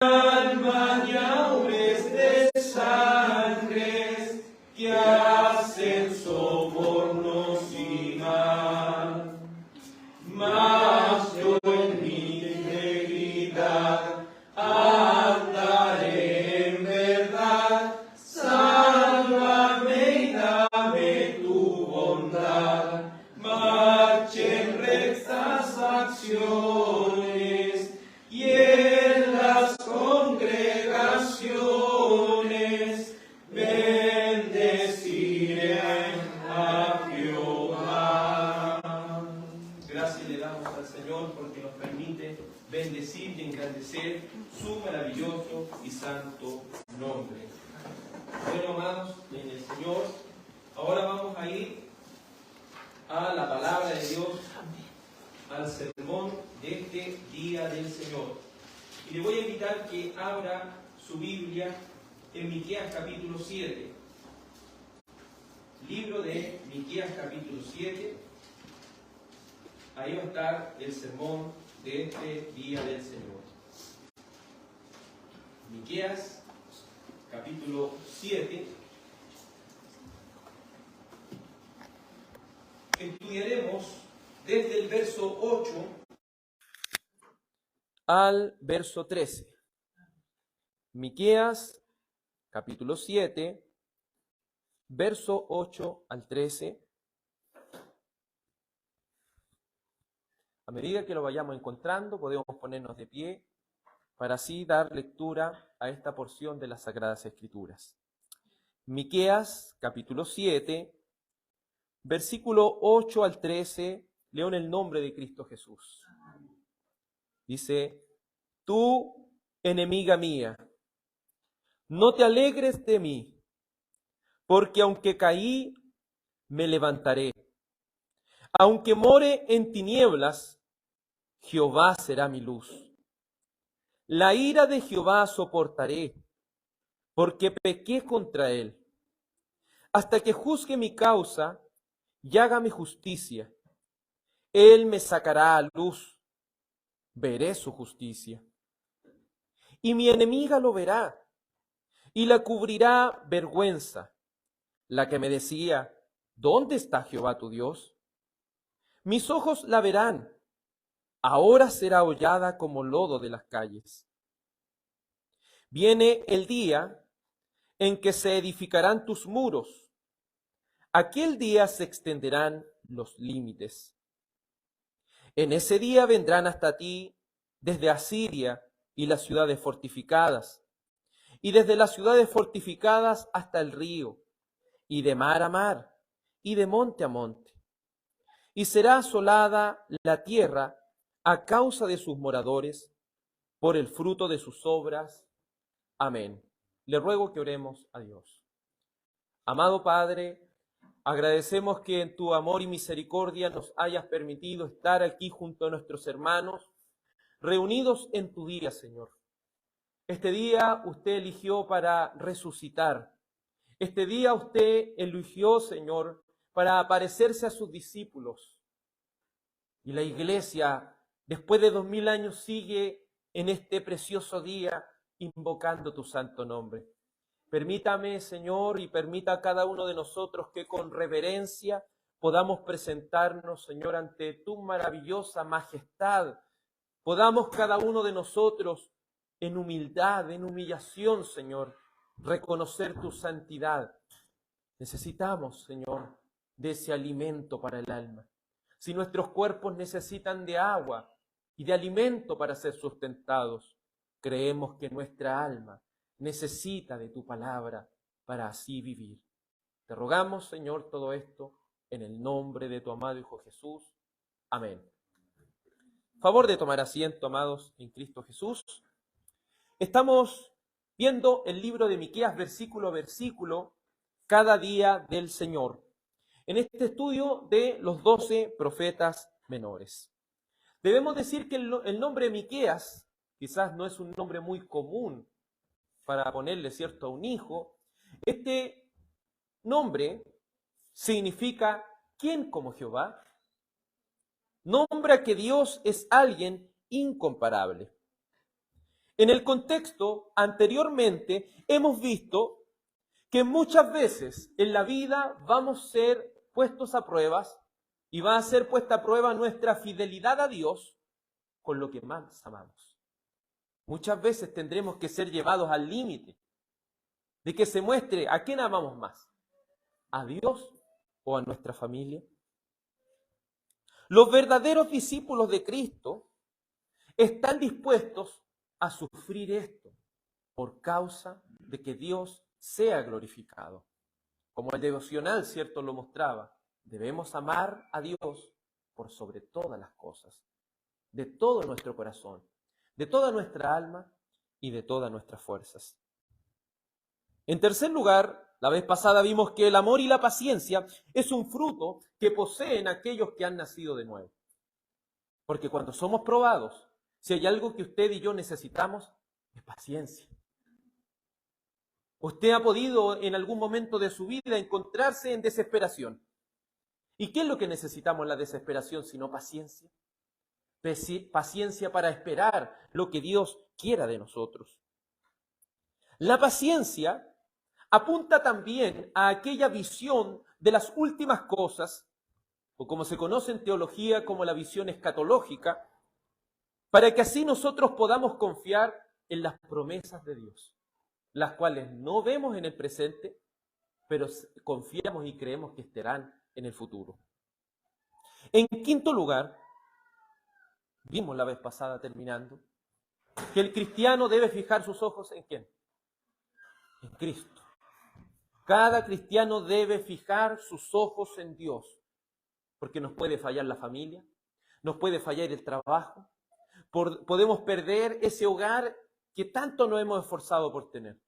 alma y aures de sangres que hacen sobornos y mal. Mas yo en mi integridad andaré en verdad. Sálvame y dame tu bondad. Marche en rectas acciones y en las congregaciones bendeciré a Jehová. Gracias le damos al Señor porque nos permite bendecir y engrandecer su maravilloso y santo nombre. Bueno, amados, en el Señor, ahora vamos a ir a la palabra de Dios, al sermón de este día del Señor. Y le voy a invitar que abra su Biblia en Miqueas capítulo 7. Libro de Miqueas capítulo 7. Ahí va a estar el sermón de este día del Señor. Miqueas capítulo 7. Estudiaremos desde el verso 8 al verso 13. Miqueas, capítulo 7, verso 8 al 13. A medida que lo vayamos encontrando, podemos ponernos de pie para así dar lectura a esta porción de las Sagradas Escrituras. Miqueas, capítulo 7, versículo 8 al 13, leo en el nombre de Cristo Jesús. Dice: tú, enemiga mía, no te alegres de mí, porque aunque caí, me levantaré. Aunque more en tinieblas, Jehová será mi luz. La ira de Jehová soportaré, porque pequé contra él. Hasta que juzgue mi causa y haga mi justicia. Él me sacará a luz, veré su justicia. Y mi enemiga lo verá, y la cubrirá vergüenza, la que me decía: ¿dónde está Jehová tu Dios? Mis ojos la verán, ahora será hollada como lodo de las calles. Viene el día en que se edificarán tus muros, aquel día se extenderán los límites. En ese día vendrán hasta ti desde Asiria y las ciudades fortificadas, y desde las ciudades fortificadas hasta el río, y de mar a mar, y de monte a monte. Y será asolada la tierra a causa de sus moradores, por el fruto de sus obras. Amén. Le ruego que oremos a Dios. Amado Padre, agradecemos que en tu amor y misericordia nos hayas permitido estar aquí junto a nuestros hermanos, reunidos en tu día, Señor. Este día usted eligió para resucitar. Este día usted eligió, Señor, para aparecerse a sus discípulos. Y la iglesia, después de 2000 años, sigue en este precioso día invocando tu santo nombre. Permítame, Señor, y permita a cada uno de nosotros que con reverencia podamos presentarnos, Señor, ante tu maravillosa majestad. Podamos cada uno de nosotros en humildad, en humillación, Señor, reconocer tu santidad. Necesitamos, Señor, de ese alimento para el alma. Si nuestros cuerpos necesitan de agua y de alimento para ser sustentados, creemos que nuestra alma necesita de tu palabra para así vivir. Te rogamos, Señor, todo esto en el nombre de tu amado Hijo Jesús. Amén. Favor de tomar asiento, amados, en Cristo Jesús. Estamos viendo el libro de Miqueas versículo a versículo, cada día del Señor, en este estudio de los 12 profetas menores. Debemos decir que el nombre Miqueas quizás no es un nombre muy común para ponerle, ¿cierto?, a un hijo. Este nombre significa ¿quién como Jehová? Nombra que Dios es alguien incomparable. En el contexto anteriormente hemos visto que muchas veces en la vida vamos a ser puestos a pruebas y va a ser puesta a prueba nuestra fidelidad a Dios con lo que más amamos. Muchas veces tendremos que ser llevados al límite de que se muestre a quién amamos más, a Dios o a nuestra familia. Los verdaderos discípulos de Cristo están dispuestos a sufrir esto por causa de que Dios sea glorificado. Como el devocional, cierto, lo mostraba, debemos amar a Dios por sobre todas las cosas, de todo nuestro corazón, de toda nuestra alma y de todas nuestras fuerzas. En tercer lugar, la vez pasada vimos que el amor y la paciencia es un fruto que poseen aquellos que han nacido de nuevo. Porque cuando somos probados, si hay algo que usted y yo necesitamos, es paciencia. Usted ha podido en algún momento de su vida encontrarse en desesperación. ¿Y qué es lo que necesitamos en la desesperación sino paciencia? Paciencia para esperar lo que Dios quiera de nosotros. La paciencia apunta también a aquella visión de las últimas cosas, o como se conoce en teología como la visión escatológica, para que así nosotros podamos confiar en las promesas de Dios, las cuales no vemos en el presente, pero confiamos y creemos que estarán en el futuro. En quinto lugar, vimos la vez pasada terminando, que el cristiano debe fijar sus ojos ¿en quién? En Cristo. Cada cristiano debe fijar sus ojos en Dios, porque nos puede fallar la familia, nos puede fallar el trabajo, podemos perder ese hogar que tanto nos hemos esforzado por tener.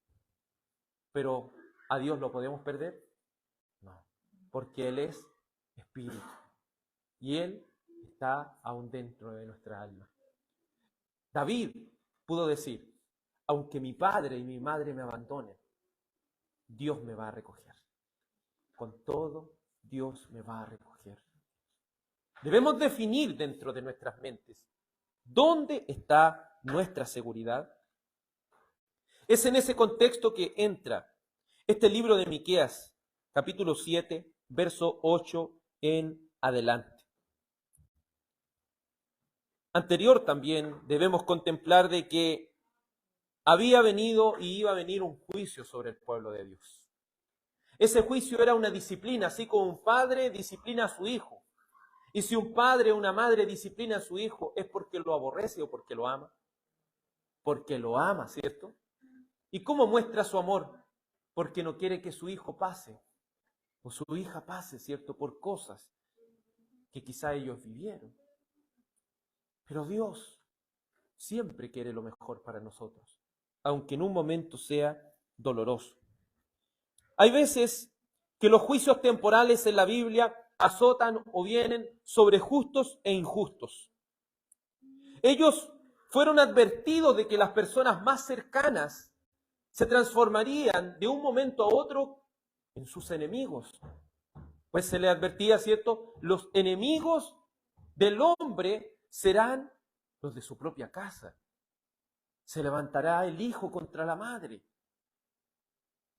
Pero ¿a Dios lo podemos perder? No, porque Él es espíritu y Él está aún dentro de nuestra alma. David pudo decir, aunque mi padre y mi madre me abandonen, Dios me va a recoger. Con todo, Dios me va a recoger. Debemos definir dentro de nuestras mentes dónde está nuestra seguridad. Es en ese contexto que entra este libro de Miqueas, capítulo 7, verso 8 en adelante. Anterior también debemos contemplar de que había venido y iba a venir un juicio sobre el pueblo de Dios. Ese juicio era una disciplina, así como un padre disciplina a su hijo. Y si un padre o una madre disciplina a su hijo, ¿es porque lo aborrece o porque lo ama? Porque lo ama, ¿cierto? ¿Y cómo muestra su amor? Porque no quiere que su hijo pase o su hija pase, ¿cierto? Por cosas que quizá ellos vivieron. Pero Dios siempre quiere lo mejor para nosotros, aunque en un momento sea doloroso. Hay veces que los juicios temporales en la Biblia azotan o vienen sobre justos e injustos. Ellos fueron advertidos de que las personas más cercanas se transformarían de un momento a otro en sus enemigos. Pues se le advertía, ¿cierto? Los enemigos del hombre serán los de su propia casa. Se levantará el hijo contra la madre,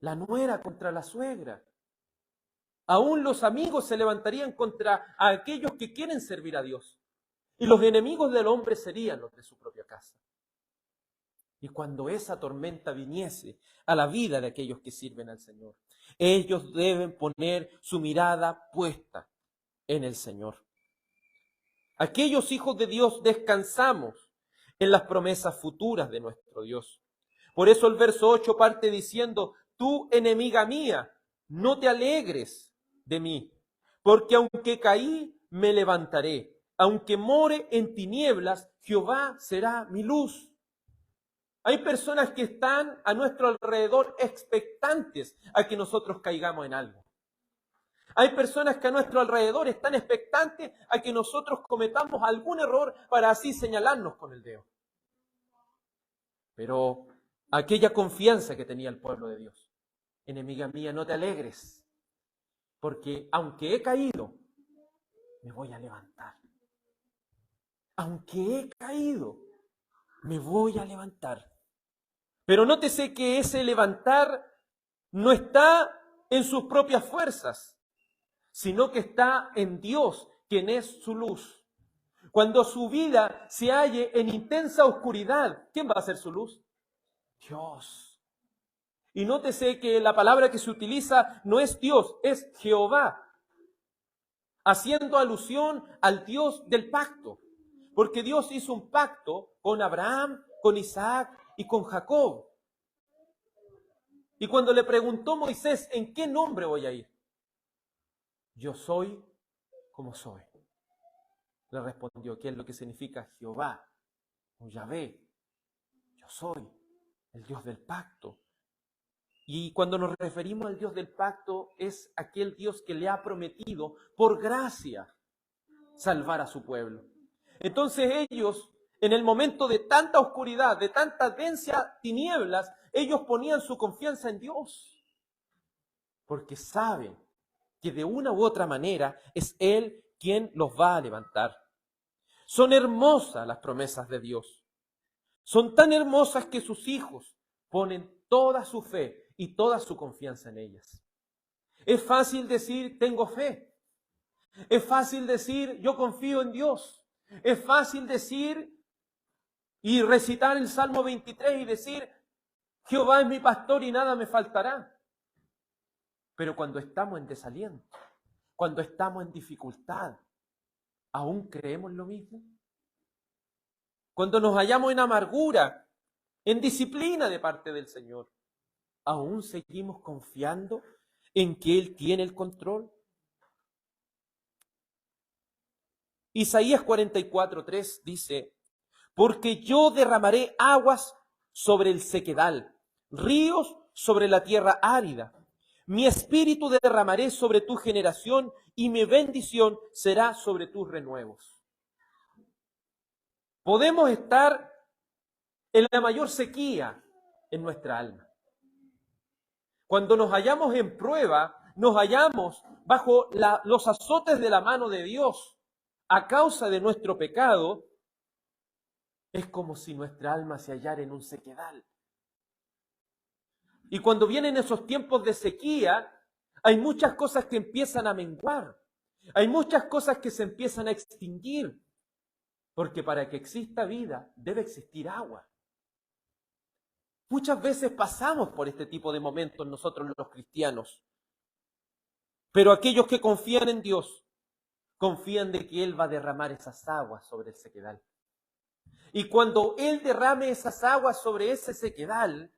la nuera contra la suegra. Aún los amigos se levantarían contra aquellos que quieren servir a Dios. Y los enemigos del hombre serían los de su propia casa. Y cuando esa tormenta viniese a la vida de aquellos que sirven al Señor, ellos deben poner su mirada puesta en el Señor. Aquellos hijos de Dios descansamos en las promesas futuras de nuestro Dios. Por eso el verso 8 parte diciendo, tú enemiga mía, no te alegres de mí, porque aunque caí, me levantaré. Aunque more en tinieblas, Jehová será mi luz. Hay personas que están a nuestro alrededor expectantes a que nosotros caigamos en algo. Hay personas que a nuestro alrededor están expectantes a que nosotros cometamos algún error para así señalarnos con el dedo. Pero aquella confianza que tenía el pueblo de Dios, enemiga mía, no te alegres, porque aunque he caído, me voy a levantar. Aunque he caído, me voy a levantar. Pero nótese que ese levantar no está en sus propias fuerzas, sino que está en Dios, quien es su luz. Cuando su vida se halle en intensa oscuridad, ¿quién va a ser su luz? Dios. Y nótese que la palabra que se utiliza no es Dios, es Jehová, haciendo alusión al Dios del pacto. Porque Dios hizo un pacto con Abraham, con Isaac y con Jacob. Y cuando le preguntó Moisés, ¿en qué nombre voy a ir? Yo soy como soy. Le respondió, ¿qué es lo que significa Jehová o Yahvé? Yo soy el Dios del pacto. Y cuando nos referimos al Dios del pacto, es aquel Dios que le ha prometido, por gracia, salvar a su pueblo. Entonces ellos, en el momento de tanta oscuridad, de tanta densa tinieblas, ellos ponían su confianza en Dios, porque saben que de una u otra manera es Él quien los va a levantar. Son hermosas las promesas de Dios. Son tan hermosas que sus hijos ponen toda su fe y toda su confianza en ellas. Es fácil decir, tengo fe. Es fácil decir, yo confío en Dios. Es fácil decir y recitar el Salmo 23 y decir, Jehová es mi pastor y nada me faltará. Pero cuando estamos en desaliento, cuando estamos en dificultad, ¿aún creemos lo mismo? Cuando nos hallamos en amargura, en disciplina de parte del Señor, ¿aún seguimos confiando en que Él tiene el control? Isaías 44:3 dice, porque yo derramaré aguas sobre el sequedal, ríos sobre la tierra árida. Mi espíritu derramaré sobre tu generación y mi bendición será sobre tus renuevos. Podemos estar en la mayor sequía en nuestra alma. Cuando nos hallamos en prueba, nos hallamos bajo los azotes de la mano de Dios a causa de nuestro pecado, es como si nuestra alma se hallara en un sequedal. Y cuando vienen esos tiempos de sequía, hay muchas cosas que empiezan a menguar. Hay muchas cosas que se empiezan a extinguir. Porque para que exista vida, debe existir agua. Muchas veces pasamos por este tipo de momentos nosotros los cristianos. Pero aquellos que confían en Dios, confían de que Él va a derramar esas aguas sobre el sequedal. Y cuando Él derrame esas aguas sobre ese sequedal,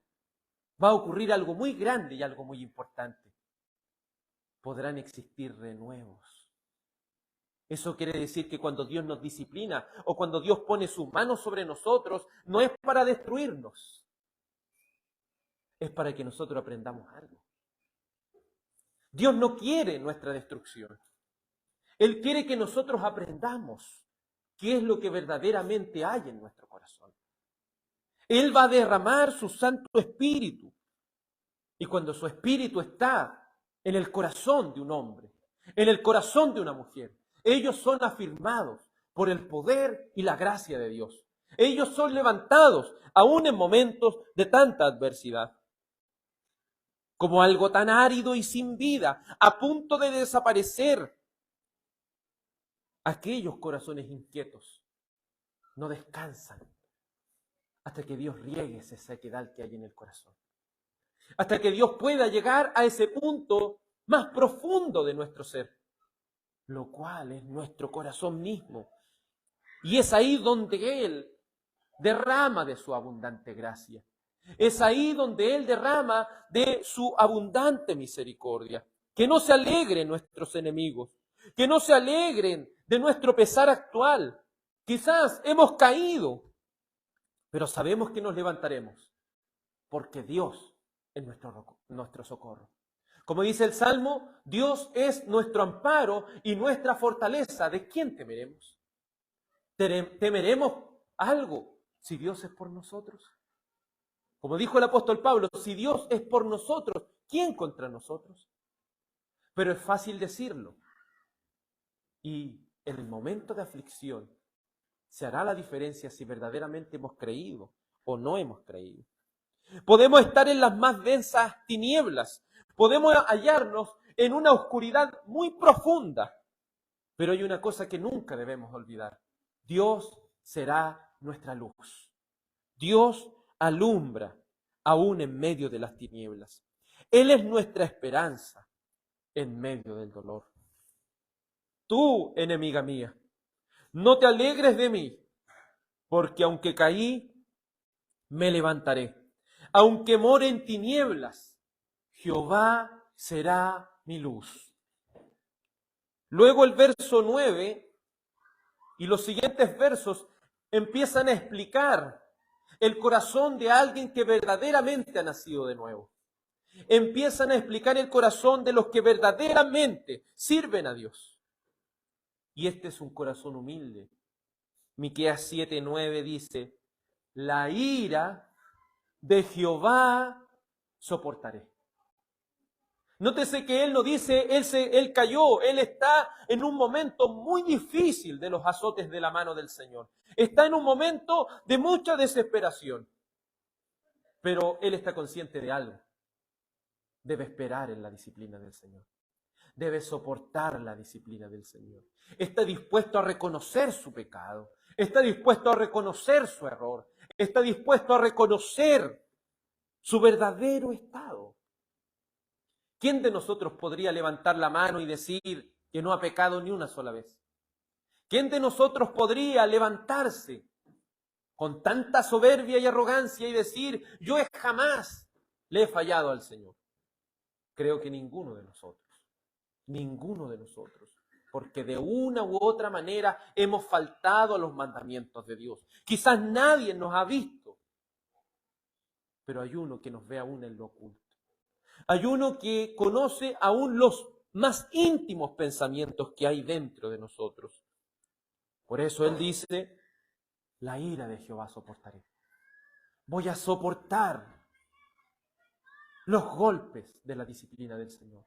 va a ocurrir algo muy grande y algo muy importante. Podrán existir renuevos. Eso quiere decir que cuando Dios nos disciplina o cuando Dios pone su mano sobre nosotros, no es para destruirnos. Es para que nosotros aprendamos algo. Dios no quiere nuestra destrucción. Él quiere que nosotros aprendamos qué es lo que verdaderamente hay en nuestro corazón. Él va a derramar su Santo Espíritu. Y cuando su Espíritu está en el corazón de un hombre, en el corazón de una mujer, ellos son afirmados por el poder y la gracia de Dios. Ellos son levantados aún en momentos de tanta adversidad. Como algo tan árido y sin vida, a punto de desaparecer, aquellos corazones inquietos no descansan hasta que Dios riegue esa sequedad que hay en el corazón. Hasta que Dios pueda llegar a ese punto más profundo de nuestro ser, lo cual es nuestro corazón mismo. Y es ahí donde Él derrama de su abundante gracia. Es ahí donde Él derrama de su abundante misericordia. Que no se alegren nuestros enemigos, que no se alegren de nuestro pesar actual. Quizás hemos caído, pero sabemos que nos levantaremos, porque Dios es nuestro socorro. Como dice el Salmo, Dios es nuestro amparo y nuestra fortaleza. ¿De quién temeremos? ¿Temeremos algo si Dios es por nosotros? Como dijo el apóstol Pablo, si Dios es por nosotros, ¿quién contra nosotros? Pero es fácil decirlo. Y en el momento de aflicción se hará la diferencia si verdaderamente hemos creído o no hemos creído. Podemos estar en las más densas tinieblas. Podemos hallarnos en una oscuridad muy profunda. Pero hay una cosa que nunca debemos olvidar. Dios será nuestra luz. Dios alumbra aún en medio de las tinieblas. Él es nuestra esperanza en medio del dolor. Tú, enemiga mía, no te alegres de mí, porque aunque caí, me levantaré. Aunque more en tinieblas, Jehová será mi luz. Luego el verso 9 y los siguientes versos empiezan a explicar el corazón de alguien que verdaderamente ha nacido de nuevo. Empiezan a explicar el corazón de los que verdaderamente sirven a Dios. Y este es un corazón humilde. Miqueas 7:9 dice, la ira de Jehová soportaré. Nótese que él no dice, él cayó, él está en un momento muy difícil de los azotes de la mano del Señor. Está en un momento de mucha desesperación. Pero él está consciente de algo. Debe esperar en la disciplina del Señor. Debe soportar la disciplina del Señor. Está dispuesto a reconocer su pecado. Está dispuesto a reconocer su error. Está dispuesto a reconocer su verdadero estado. ¿Quién de nosotros podría levantar la mano y decir que no ha pecado ni una sola vez? ¿Quién de nosotros podría levantarse con tanta soberbia y arrogancia y decir, yo jamás le he fallado al Señor? Creo que ninguno de nosotros. Ninguno de nosotros. Porque de una u otra manera hemos faltado a los mandamientos de Dios. Quizás nadie nos ha visto, pero hay uno que nos ve aún en lo oculto. Hay uno que conoce aún los más íntimos pensamientos que hay dentro de nosotros. Por eso Él dice, la ira de Jehová soportaré. Voy a soportar los golpes de la disciplina del Señor.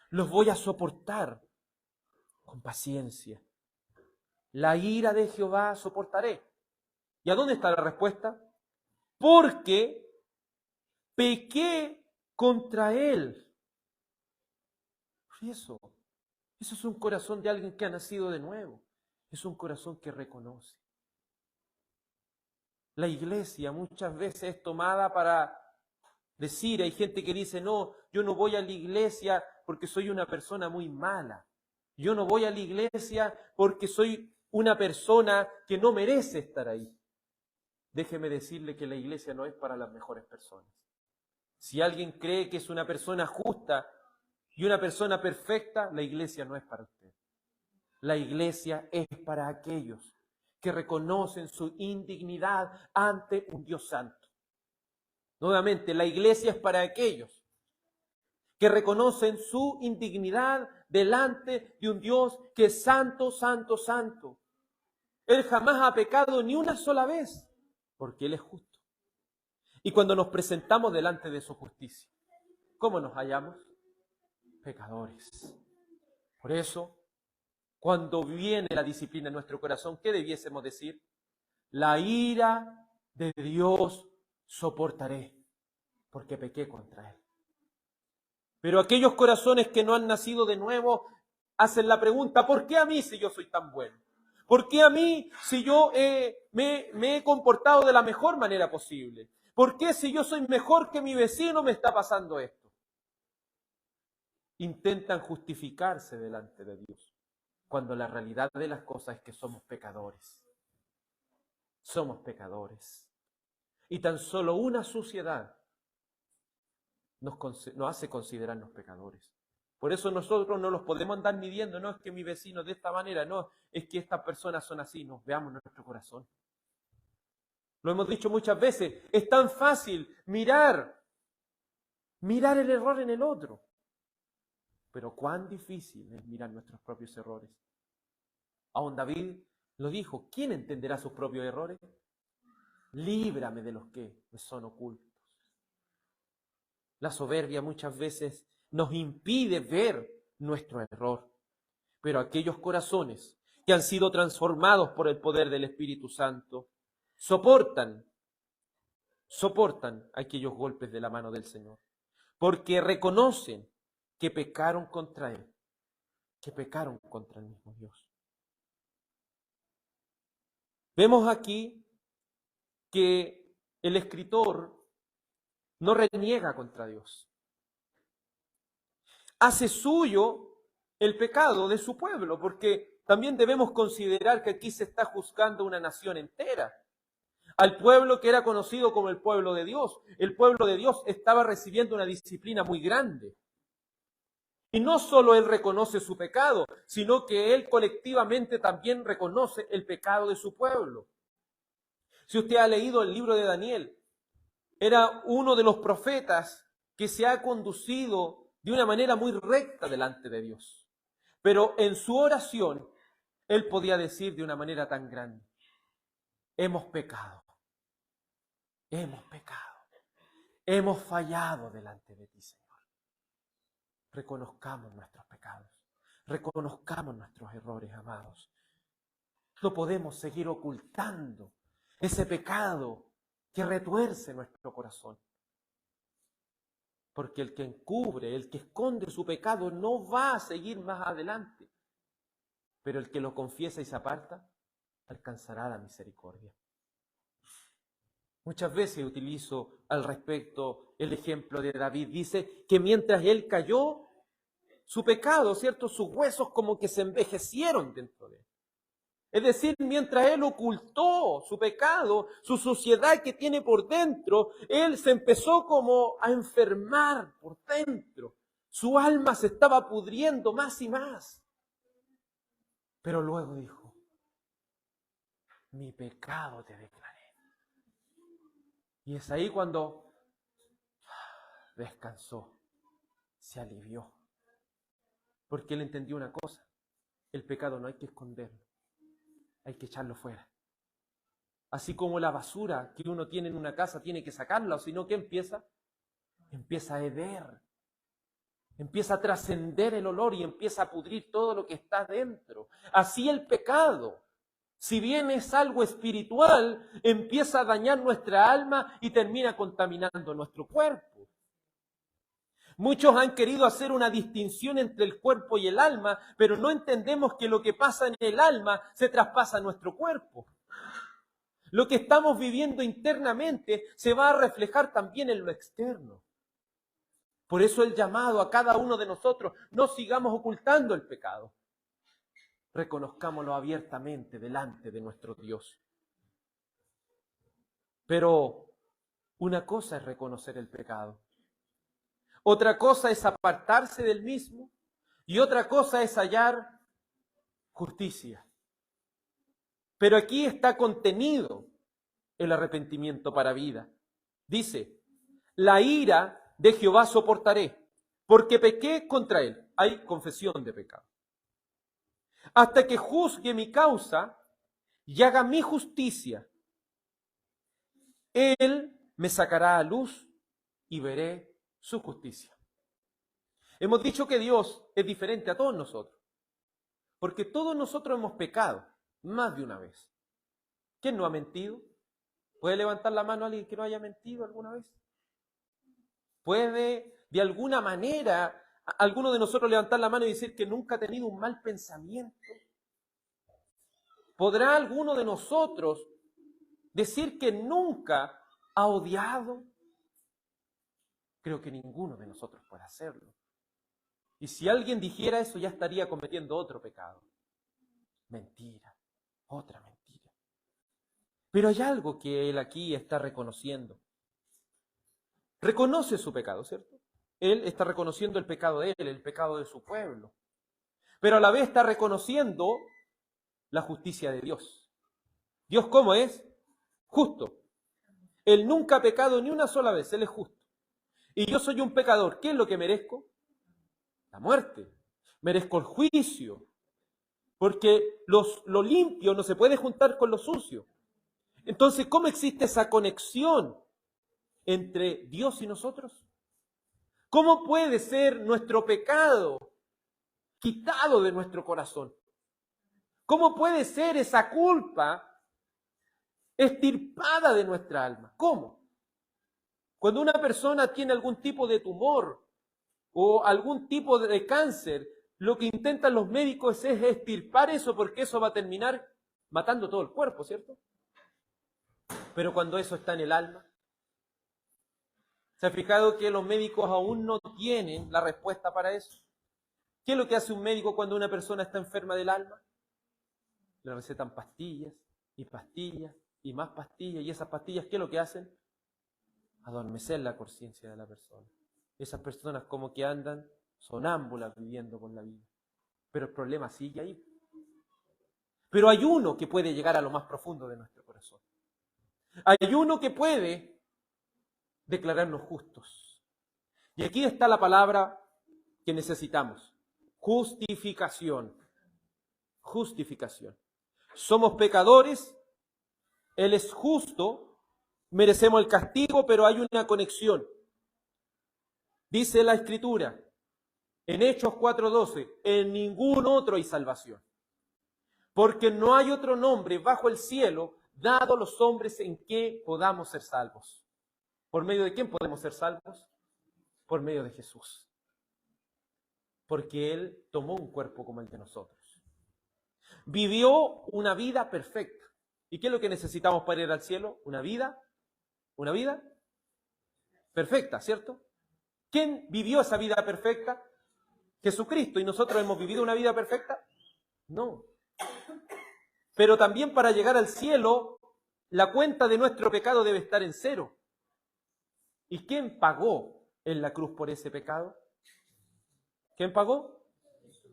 Los voy a soportar con paciencia. La ira de Jehová soportaré. ¿Y a dónde está la respuesta? Porque pequé contra Él. Eso es un corazón de alguien que ha nacido de nuevo. Es un corazón que reconoce. La iglesia muchas veces es tomada para decir, hay gente que dice, no, yo no voy a la iglesia porque soy una persona muy mala. Yo no voy a la iglesia porque soy una persona que no merece estar ahí. Déjeme decirle que la iglesia no es para las mejores personas. Si alguien cree que es una persona justa y una persona perfecta, la iglesia no es para usted. La iglesia es para aquellos que reconocen su indignidad ante un Dios santo. Nuevamente, la iglesia es para aquellos que reconocen su indignidad delante de un Dios que es santo, santo, santo. Él jamás ha pecado ni una sola vez, porque Él es justo. Y cuando nos presentamos delante de su justicia, ¿cómo nos hallamos? Pecadores. Por eso, cuando viene la disciplina en nuestro corazón, ¿qué debiésemos decir? La ira de Dios soportaré, porque pequé contra Él. Pero aquellos corazones que no han nacido de nuevo hacen la pregunta, ¿por qué a mí si yo soy tan bueno? ¿Por qué a mí si yo me he comportado de la mejor manera posible? ¿Por qué si yo soy mejor que mi vecino me está pasando esto? Intentan justificarse delante de Dios, cuando la realidad de las cosas es que somos pecadores. Somos pecadores. Y tan solo una suciedad nos hace considerarnos pecadores. Por eso nosotros no los podemos andar midiendo, no es que mi vecino de esta manera, no, es que estas personas son así, nos veamos nuestro corazón. Lo hemos dicho muchas veces, es tan fácil mirar el error en el otro. Pero cuán difícil es mirar nuestros propios errores. Aún David lo dijo, ¿quién entenderá sus propios errores? Líbrame de los que me son ocultos. La soberbia muchas veces nos impide ver nuestro error. Pero aquellos corazones que han sido transformados por el poder del Espíritu Santo soportan soportan aquellos golpes de la mano del Señor, porque reconocen que pecaron contra Él, que pecaron contra el mismo Dios. Vemos aquí que el escritor no reniega contra Dios. Hace suyo el pecado de su pueblo, porque también debemos considerar que aquí se está juzgando una nación entera. Al pueblo que era conocido como el pueblo de Dios. El pueblo de Dios estaba recibiendo una disciplina muy grande. Y no solo él reconoce su pecado, sino que él colectivamente también reconoce el pecado de su pueblo. Si usted ha leído el libro de Daniel, era uno de los profetas que se ha conducido de una manera muy recta delante de Dios. Pero en su oración, él podía decir de una manera tan grande: hemos pecado, hemos fallado delante de ti, Señor. Reconozcamos nuestros pecados, reconozcamos nuestros errores, amados. No podemos seguir ocultando ese pecado que retuerce nuestro corazón. Porque el que encubre, el que esconde su pecado no va a seguir más adelante. Pero el que lo confiesa y se aparta, alcanzará la misericordia. Muchas veces utilizo al respecto el ejemplo de David. Dice que mientras él cayó, su pecado, ¿cierto? Sus huesos como que se envejecieron dentro de él. Es decir, mientras él ocultó su pecado, su suciedad que tiene por dentro, él se empezó como a enfermar por dentro. Su alma se estaba pudriendo más y más. Pero luego dijo: mi pecado te declaré. Y es ahí cuando descansó, se alivió. Porque él entendió una cosa: el pecado no hay que esconderlo, hay que echarlo fuera. Así como la basura que uno tiene en una casa tiene que sacarla, o si no, ¿qué empieza? Empieza a heder, empieza a trascender el olor y empieza a pudrir todo lo que está dentro. Así el pecado, si bien es algo espiritual, empieza a dañar nuestra alma y termina contaminando nuestro cuerpo. Muchos han querido hacer una distinción entre el cuerpo y el alma, pero no entendemos que lo que pasa en el alma se traspasa a nuestro cuerpo. Lo que estamos viviendo internamente se va a reflejar también en lo externo. Por eso el llamado a cada uno de nosotros: no sigamos ocultando el pecado. Reconozcámoslo abiertamente delante de nuestro Dios. Pero una cosa es reconocer el pecado. Otra cosa es apartarse del mismo. Y otra cosa es hallar justicia. Pero aquí está contenido el arrepentimiento para vida. Dice: la ira de Jehová soportaré, porque pequé contra él. Hay confesión de pecado. Hasta que juzgue mi causa y haga mi justicia. Él me sacará a luz y veré su justicia. Hemos dicho que Dios es diferente a todos nosotros, porque todos nosotros hemos pecado más de una vez. ¿Quién no ha mentido? ¿Puede levantar la mano alguien que no haya mentido alguna vez? ¿Puede de alguna manera alguno de nosotros levantar la mano y decir que nunca ha tenido un mal pensamiento? ¿Podrá alguno de nosotros decir que nunca ha odiado? Creo que ninguno de nosotros puede hacerlo. Y si alguien dijera eso, ya estaría cometiendo otro pecado. Mentira, otra mentira. Pero hay algo que él aquí está reconociendo. Reconoce su pecado, ¿cierto? Él está reconociendo el pecado de él, el pecado de su pueblo. Pero a la vez está reconociendo la justicia de Dios. ¿Dios cómo es? Justo. Él nunca ha pecado ni una sola vez, Él es justo. Y yo soy un pecador. ¿Qué es lo que merezco? La muerte. Merezco el juicio. Porque lo limpio no se puede juntar con lo sucio. Entonces, ¿cómo existe esa conexión entre Dios y nosotros? ¿Cómo puede ser nuestro pecado quitado de nuestro corazón? ¿Cómo puede ser esa culpa extirpada de nuestra alma? ¿Cómo? Cuando una persona tiene algún tipo de tumor o algún tipo de cáncer, lo que intentan los médicos es extirpar eso, porque eso va a terminar matando todo el cuerpo, ¿cierto? Pero cuando eso está en el alma, ¿se ha fijado que los médicos aún no tienen la respuesta para eso? ¿Qué es lo que hace un médico cuando una persona está enferma del alma? Le recetan pastillas y pastillas y más pastillas, y esas pastillas, ¿qué es lo que hacen? Adormecer la conciencia de la persona. Esas personas como que andan sonámbulas viviendo con la vida. Pero el problema sigue ahí. Pero hay uno que puede llegar a lo más profundo de nuestro corazón. Hay uno que puede declararnos justos. Y aquí está la palabra que necesitamos. Justificación. Justificación. Somos pecadores, Él es justo, merecemos el castigo, pero hay una conexión. Dice la Escritura, en Hechos 4:12, en ningún otro hay salvación. Porque no hay otro nombre bajo el cielo dado a los hombres en que podamos ser salvos. ¿Por medio de quién podemos ser salvos? Por medio de Jesús. Porque Él tomó un cuerpo como el de nosotros. Vivió una vida perfecta. ¿Y qué es lo que necesitamos para ir al cielo? Una vida perfecta, ¿cierto? ¿Quién vivió esa vida perfecta? Jesucristo. ¿Y nosotros hemos vivido una vida perfecta? No. Pero también para llegar al cielo, la cuenta de nuestro pecado debe estar en cero. ¿Y quién pagó en la cruz por ese pecado? ¿Quién pagó?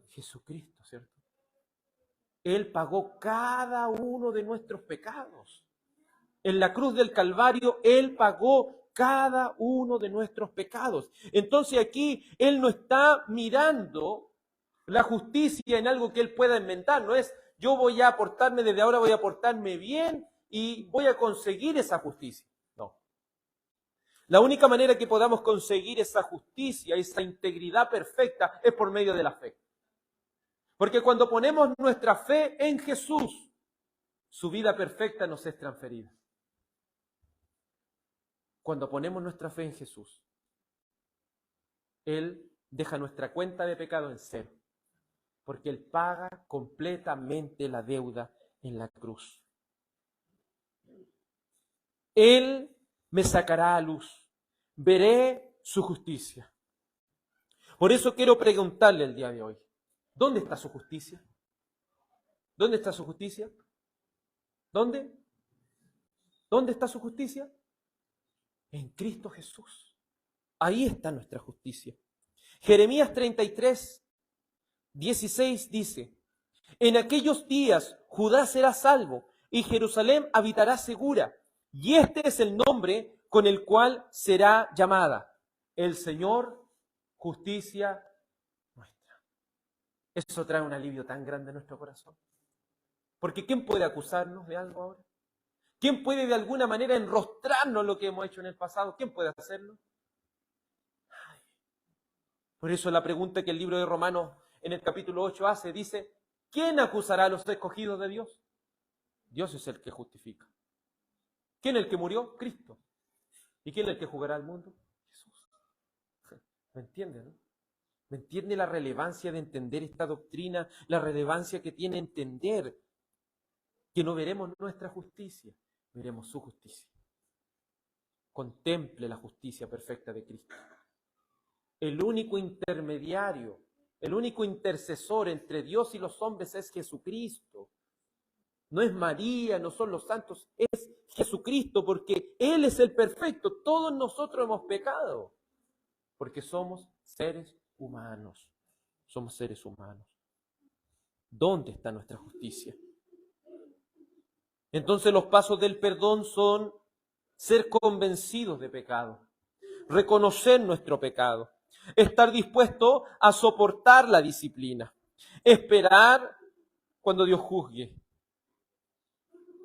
Jesucristo, ¿cierto? Él pagó cada uno de nuestros pecados. En la cruz del Calvario, Él pagó cada uno de nuestros pecados. Entonces aquí Él no está mirando la justicia en algo que Él pueda inventar. No es, yo voy a portarme, desde ahora voy a portarme bien y voy a conseguir esa justicia. No. La única manera que podamos conseguir esa justicia, esa integridad perfecta, es por medio de la fe. Porque cuando ponemos nuestra fe en Jesús, su vida perfecta nos es transferida. Cuando ponemos nuestra fe en Jesús, Él deja nuestra cuenta de pecado en cero. Porque Él paga completamente la deuda en la cruz. Él me sacará a luz. Veré su justicia. Por eso quiero preguntarle el día de hoy, ¿dónde está su justicia? ¿Dónde está su justicia? ¿Dónde? ¿Dónde está su justicia? En Cristo Jesús. Ahí está nuestra justicia. Jeremías 33:16 dice, en aquellos días Judá será salvo y Jerusalén habitará segura. Y este es el nombre con el cual será llamada: el Señor, justicia nuestra. Eso trae un alivio tan grande a nuestro corazón. Porque ¿quién puede acusarnos de algo ahora? ¿Quién puede de alguna manera enrostrarnos lo que hemos hecho en el pasado? ¿Quién puede hacerlo? Por eso la pregunta que el libro de Romanos en el capítulo 8 hace, dice, ¿quién acusará a los escogidos de Dios? Dios es el que justifica. ¿Quién es el que murió? Cristo. ¿Y quién es el que juzgará al mundo? Jesús. ¿Me entiende, no? ¿Me entiende la relevancia de entender esta doctrina? La relevancia que tiene entender que no veremos nuestra justicia, veremos su justicia. Contemple la justicia perfecta de Cristo. El único intermediario, el único intercesor entre Dios y los hombres es Jesucristo. No es María, no son los santos, es Jesucristo, porque Él es el perfecto. Todos nosotros hemos pecado, porque somos seres humanos. Somos seres humanos. ¿Dónde está nuestra justicia? Entonces los pasos del perdón son ser convencidos de pecado, reconocer nuestro pecado, estar dispuesto a soportar la disciplina, esperar cuando Dios juzgue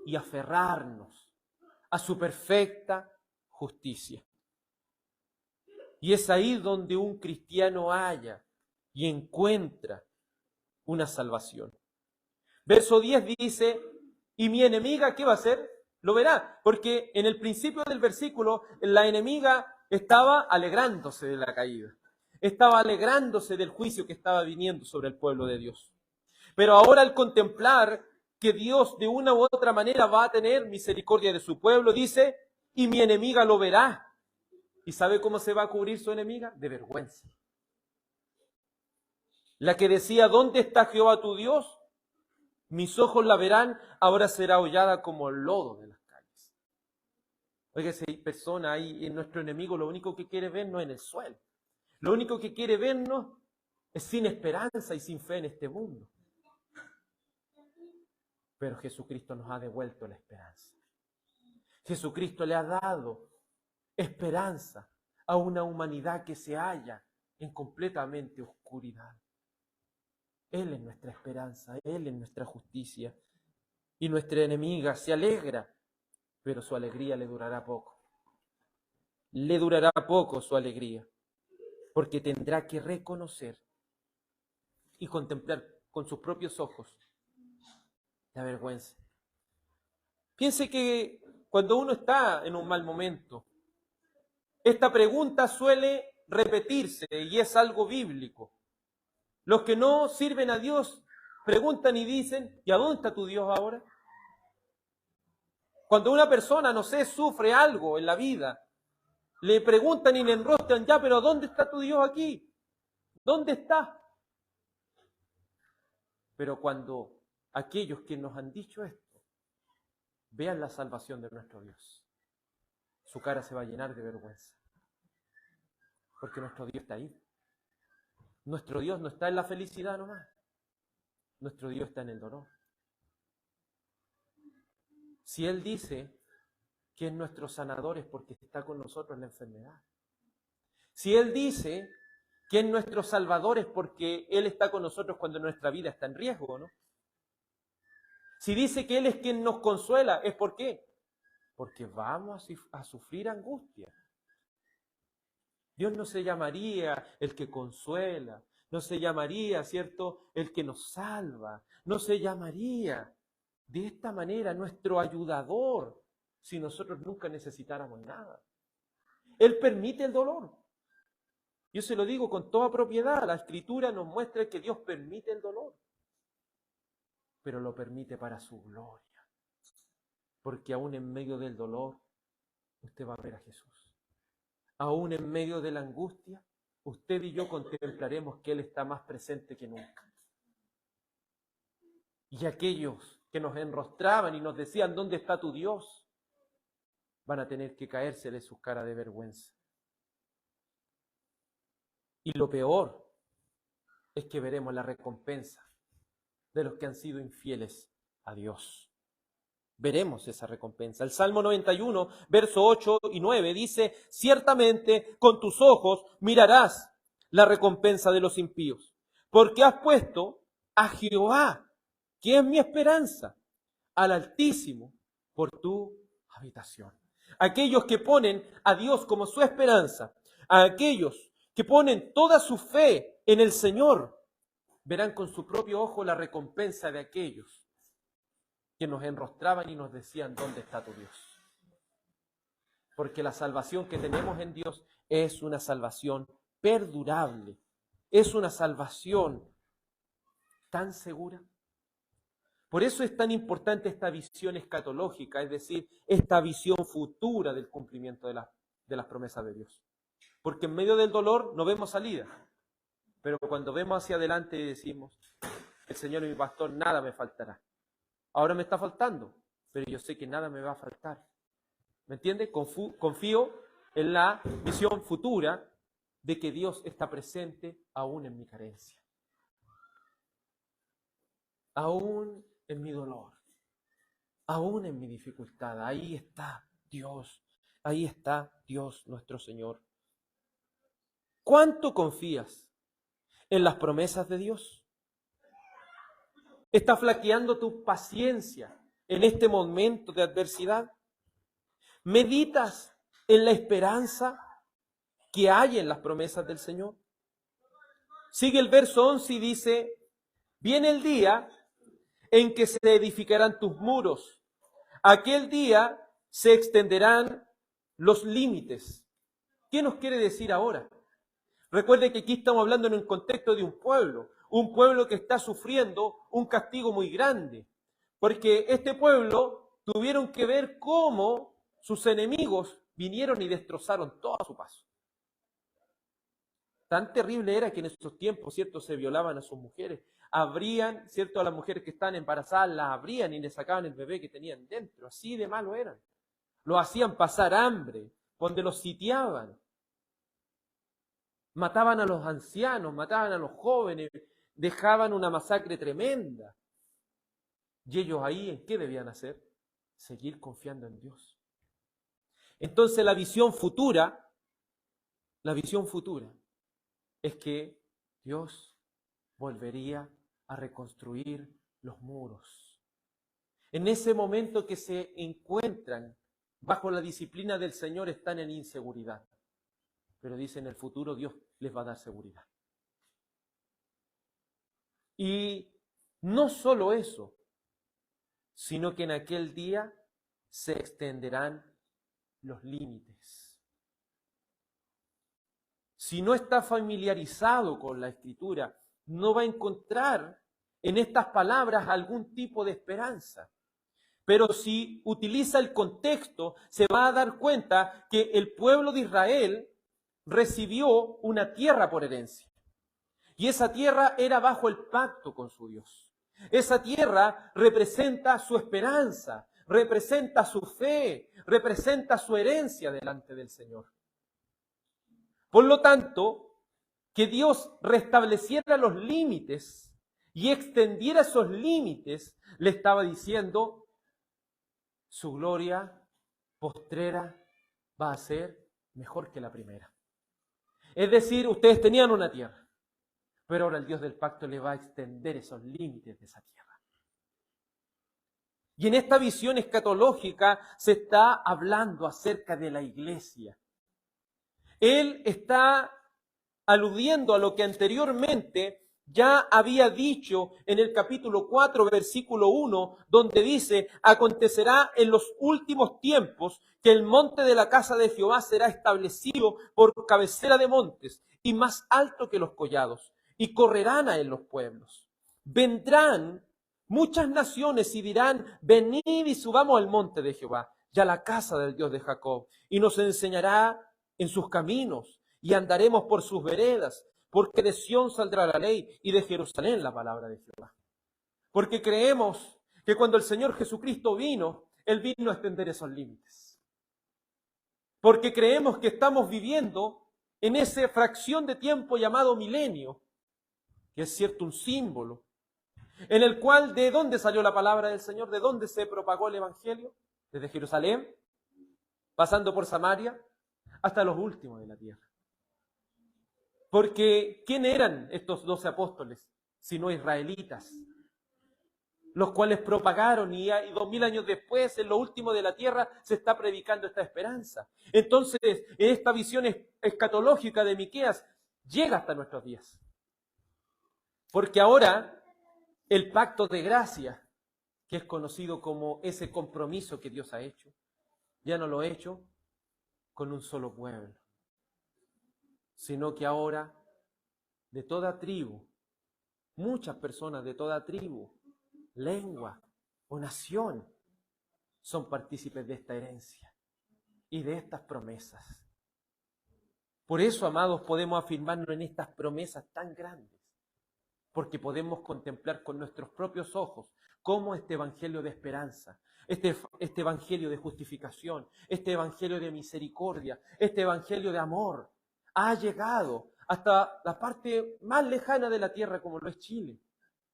y aferrarnos a su perfecta justicia. Y es ahí donde un cristiano halla y encuentra una salvación. Verso 10 dice, ¿y mi enemiga qué va a hacer? lo verá, porque en el principio del versículo la enemiga estaba alegrándose de la caída, estaba alegrándose del juicio que estaba viniendo sobre el pueblo de Dios. Pero ahora al contemplar que Dios de una u otra manera va a tener misericordia de su pueblo, dice, y mi enemiga lo verá. ¿Y sabe cómo se va a cubrir su enemiga? De vergüenza. La que decía, ¿dónde está Jehová tu Dios? Mis ojos la verán, ahora será hollada como el lodo de las calles. Oiga, si hay personas ahí, nuestro enemigo lo único que quiere vernos en el suelo. Lo único que quiere vernos es sin esperanza y sin fe en este mundo. Pero Jesucristo nos ha devuelto la esperanza. Jesucristo le ha dado esperanza a una humanidad que se halla en completamente oscuridad. Él es nuestra esperanza, Él es nuestra justicia. Y nuestra enemiga se alegra, pero su alegría le durará poco. Le durará poco su alegría, porque tendrá que reconocer y contemplar con sus propios ojos la vergüenza. Piense que cuando uno está en un mal momento, esta pregunta suele repetirse y es algo bíblico. Los que no sirven a Dios preguntan y dicen, ¿y a dónde está tu Dios ahora? Cuando una persona, no sé, sufre algo en la vida, le preguntan y le enrostran, ya, pero ¿dónde está tu Dios aquí? ¿Dónde está? Pero cuando aquellos que nos han dicho esto vean la salvación de nuestro Dios, su cara se va a llenar de vergüenza. Porque nuestro Dios está ahí. Nuestro Dios no está en la felicidad nomás. Nuestro Dios está en el dolor. Si Él dice que es nuestro sanador es porque está con nosotros en la enfermedad. Si Él dice que es nuestro salvador es porque Él está con nosotros cuando nuestra vida está en riesgo, ¿no? Si dice que Él es quien nos consuela, ¿es por qué? Porque vamos a sufrir angustia. Dios no se llamaría el que consuela, no se llamaría, ¿cierto?, el que nos salva, no se llamaría de esta manera nuestro ayudador si nosotros nunca necesitáramos nada. Él permite el dolor. Yo se lo digo con toda propiedad, la Escritura nos muestra que Dios permite el dolor, pero lo permite para su gloria, porque aún en medio del dolor usted va a ver a Jesús. Aún en medio de la angustia, usted y yo contemplaremos que Él está más presente que nunca. Y aquellos que nos enrostraban y nos decían, ¿dónde está tu Dios?, van a tener que caerse de sus caras de vergüenza. Y lo peor es que veremos la recompensa de los que han sido infieles a Dios. Veremos esa recompensa. El Salmo 91, verso 8 y 9 dice, ciertamente con tus ojos mirarás la recompensa de los impíos, porque has puesto a Jehová, que es mi esperanza, al Altísimo, por tu habitación. Aquellos que ponen a Dios como su esperanza, a aquellos que ponen toda su fe en el Señor, verán con su propio ojo la recompensa de aquellos que nos enrostraban y nos decían, ¿dónde está tu Dios? Porque la salvación que tenemos en Dios es una salvación perdurable, es una salvación tan segura. Por eso es tan importante esta visión escatológica, es decir, esta visión futura del cumplimiento de las promesas de Dios. Porque en medio del dolor no vemos salida, pero cuando vemos hacia adelante decimos, el Señor es mi pastor, nada me faltará. Ahora me está faltando, pero yo sé que nada me va a faltar. ¿Me entiende? Confío en la visión futura de que Dios está presente aún en mi carencia, aún en mi dolor, aún en mi dificultad. Ahí está Dios nuestro Señor. ¿Cuánto confías en las promesas de Dios? ¿Está flaqueando tu paciencia en este momento de adversidad? ¿Meditas en la esperanza que hay en las promesas del Señor? Sigue el verso 11 y dice, viene el día en que se edificarán tus muros. Aquel día se extenderán los límites. ¿Qué nos quiere decir ahora? Recuerde que aquí estamos hablando en un contexto de un pueblo que está sufriendo un castigo muy grande, porque este pueblo tuvieron que ver cómo sus enemigos vinieron y destrozaron todo a su paso. Tan terrible era que en esos tiempos, ¿cierto?, se violaban a sus mujeres. Abrían, ¿cierto?, a las mujeres que estaban embarazadas, las abrían y les sacaban el bebé que tenían dentro. Así de malo eran. Lo hacían pasar hambre, donde los sitiaban. Mataban a los ancianos, mataban a los jóvenes, dejaban una masacre tremenda. Y ellos ahí, ¿en qué debían hacer? Seguir confiando en Dios. Entonces la visión futura es que Dios volvería a reconstruir los muros. En ese momento que se encuentran bajo la disciplina del Señor están en inseguridad. Pero dice, en el futuro Dios les va a dar seguridad. Y no solo eso, sino que en aquel día se extenderán los límites. Si no está familiarizado con la Escritura, no va a encontrar en estas palabras algún tipo de esperanza. Pero si utiliza el contexto, se va a dar cuenta que el pueblo de Israel recibió una tierra por herencia. Y esa tierra era bajo el pacto con su Dios. Esa tierra representa su esperanza, representa su fe, representa su herencia delante del Señor. Por lo tanto, que Dios restableciera los límites y extendiera esos límites, le estaba diciendo, su gloria postrera va a ser mejor que la primera. Es decir, ustedes tenían una tierra, pero ahora el Dios del pacto le va a extender esos límites de esa tierra. Y en esta visión escatológica se está hablando acerca de la iglesia. Él está aludiendo a lo que anteriormente ya había dicho en el capítulo 4, versículo 1, donde dice, acontecerá en los últimos tiempos que el monte de la casa de Jehová será establecido por cabecera de montes y más alto que los collados, y correrán a él los pueblos. Vendrán muchas naciones y dirán, venid y subamos al monte de Jehová y a la casa del Dios de Jacob, y nos enseñará en sus caminos, y andaremos por sus veredas, porque de Sión saldrá la ley y de Jerusalén la palabra de Jehová. Porque creemos que cuando el Señor Jesucristo vino, Él vino a extender esos límites. Porque creemos que estamos viviendo en esa fracción de tiempo llamado milenio, que es cierto un símbolo, en el cual ¿de dónde salió la palabra del Señor? ¿De dónde se propagó el Evangelio? Desde Jerusalén, pasando por Samaria, hasta los últimos de la tierra. Porque, ¿quién eran estos 12 apóstoles? Sino israelitas, los cuales propagaron y 2000 años después, en lo último de la tierra, se está predicando esta esperanza. Entonces, esta visión escatológica de Miqueas llega hasta nuestros días. Porque ahora, el pacto de gracia, que es conocido como ese compromiso que Dios ha hecho, ya no lo ha hecho con un solo pueblo, sino que ahora de toda tribu, muchas personas de toda tribu, lengua o nación son partícipes de esta herencia y de estas promesas. Por eso, amados, podemos afirmarnos en estas promesas tan grandes, porque podemos contemplar con nuestros propios ojos cómo este evangelio de esperanza, este evangelio de justificación, este evangelio de misericordia, este evangelio de amor, ha llegado hasta la parte más lejana de la tierra como lo es Chile,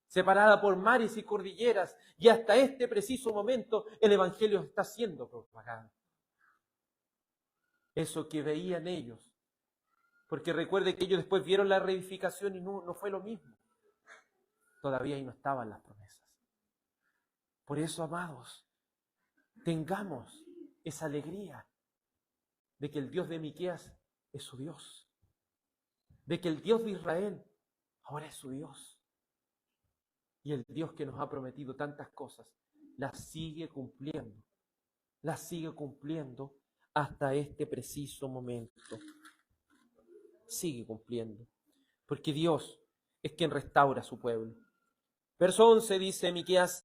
separada por mares y cordilleras, y hasta este preciso momento el evangelio está siendo propagado. Eso que veían ellos, porque recuerde que ellos después vieron la reedificación y no fue lo mismo. Todavía ahí no estaban las promesas. Por eso, amados, tengamos esa alegría de que el Dios de Miqueas es su Dios, de que el Dios de Israel ahora es su Dios, y el Dios que nos ha prometido tantas cosas las sigue cumpliendo las sigue cumpliendo hasta este preciso momento. Sigue cumpliendo, porque Dios es quien restaura a su pueblo. Verso 11 dice, Miqueas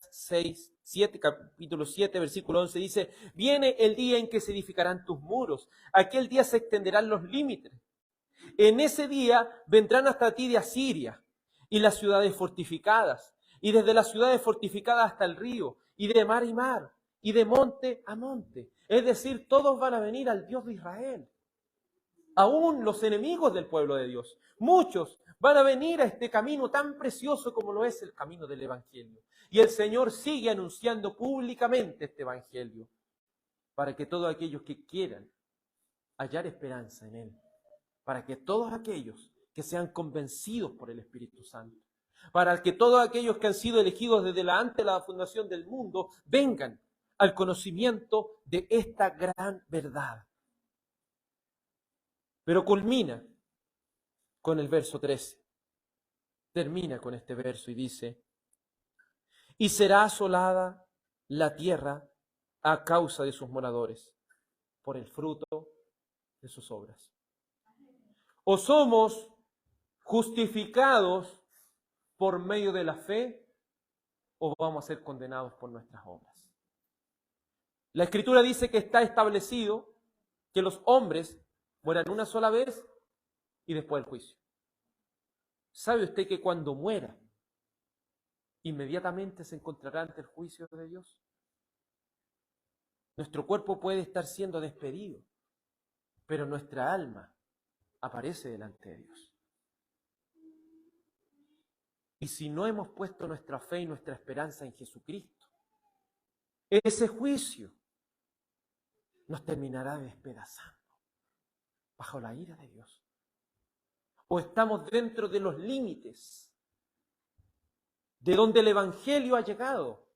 7, capítulo 7, versículo 11 dice, viene el día en que se edificarán tus muros, aquel día se extenderán los límites. En ese día vendrán hasta ti de Asiria y las ciudades fortificadas, y desde las ciudades fortificadas hasta el río, y de mar y mar, y de monte a monte. Es decir, todos van a venir al Dios de Israel. Aún los enemigos del pueblo de Dios, muchos van a venir a este camino tan precioso como lo es el camino del Evangelio. Y el Señor sigue anunciando públicamente este Evangelio para que todos aquellos que quieran hallar esperanza en Él, para que todos aquellos que sean convencidos por el Espíritu Santo, para que todos aquellos que han sido elegidos desde antes de la fundación del mundo vengan al conocimiento de esta gran verdad. Pero culmina con el verso 13. Termina con este verso y dice, y será asolada la tierra a causa de sus moradores, por el fruto de sus obras. O somos justificados por medio de la fe, o vamos a ser condenados por nuestras obras. La Escritura dice que está establecido que los hombres mueran una sola vez y después el juicio. ¿Sabe usted que cuando muera, inmediatamente se encontrará ante el juicio de Dios? Nuestro cuerpo puede estar siendo despedido, pero nuestra alma aparece delante de Dios. Y si no hemos puesto nuestra fe y nuestra esperanza en Jesucristo, ese juicio nos terminará despedazando bajo la ira de Dios. O estamos dentro de los límites de donde el Evangelio ha llegado,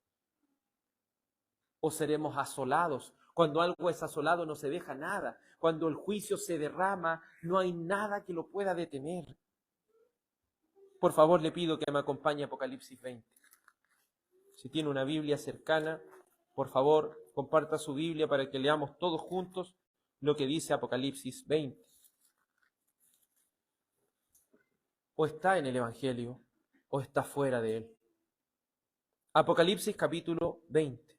o seremos asolados. Cuando algo es asolado no se deja nada. Cuando el juicio se derrama, no hay nada que lo pueda detener. Por favor, le pido que me acompañe a Apocalipsis 20. Si tiene una Biblia cercana, por favor, comparta su Biblia para que leamos todos juntos lo que dice Apocalipsis 20. O está en el Evangelio, o está fuera de él. Apocalipsis capítulo 20.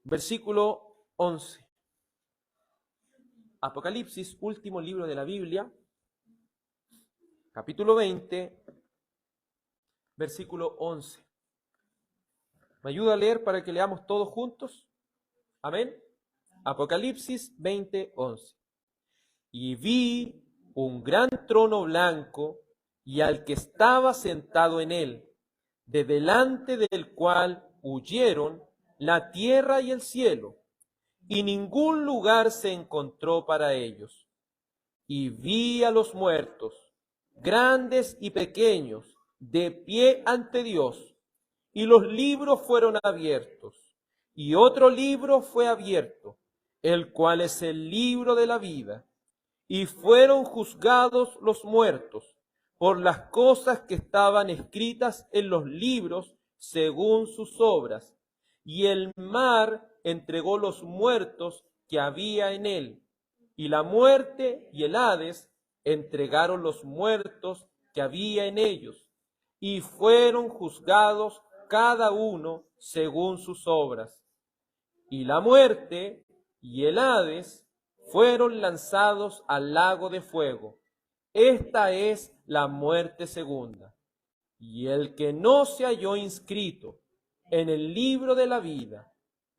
Versículo 11. Apocalipsis, último libro de la Biblia, capítulo 20, versículo 11. ¿Me ayuda a leer para que leamos todos juntos? Amén. Apocalipsis 20, 11. Y vi un gran trono blanco y al que estaba sentado en él, de delante del cual huyeron la tierra y el cielo, y ningún lugar se encontró para ellos. Y vi a los muertos, grandes y pequeños, de pie ante Dios, y los libros fueron abiertos, y otro libro fue abierto, el cual es el libro de la vida, y fueron juzgados los muertos por las cosas que estaban escritas en los libros según sus obras. Y el mar entregó los muertos que había en él, y la muerte y el Hades entregaron los muertos que había en ellos, y fueron juzgados cada uno según sus obras. Y la muerte y el Hades fueron lanzados al lago de fuego. Esta es la muerte segunda. Y el que no se halló inscrito en el libro de la vida